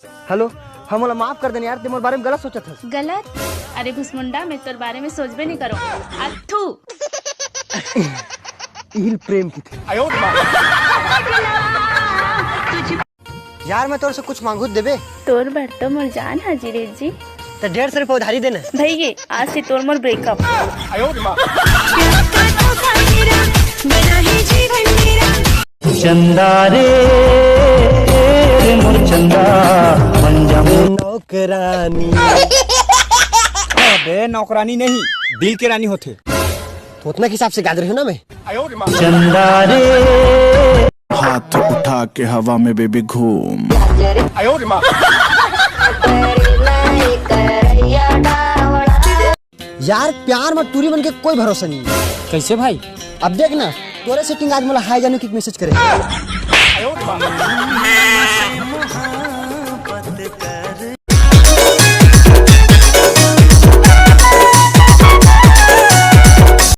Hello, हम मोला माफ कर देने यार, तुम्हारे बारे में गलत सोचा था। गलत? अरे भुसमुंडा, मैं तोर बारे में सोचबे नहीं करो। अथू इहिल प्रेम की थी। यार मैं तोर से कुछ मांगू देबे। तोर बर तो मोर जान हाजिर जी। तो 150 रुपये उधारी देना। भैये आज से तोर मोर ब्रेकअप। चंदा रे मोर चंदा नौकरानी। अबे नौकरानी नहीं, दिल के रानी होते। तो उतना के हिसाब से गादर हो ना मैं। चंदा रे हाथ उठा के हवा में बेबी घूम। यार प्यार में टूरी बन के कोई भरोसा नहीं है। कैसे भाई? अब देख ना, तोरे सेटिंग आज मला हाई जाने की मैसेज करे।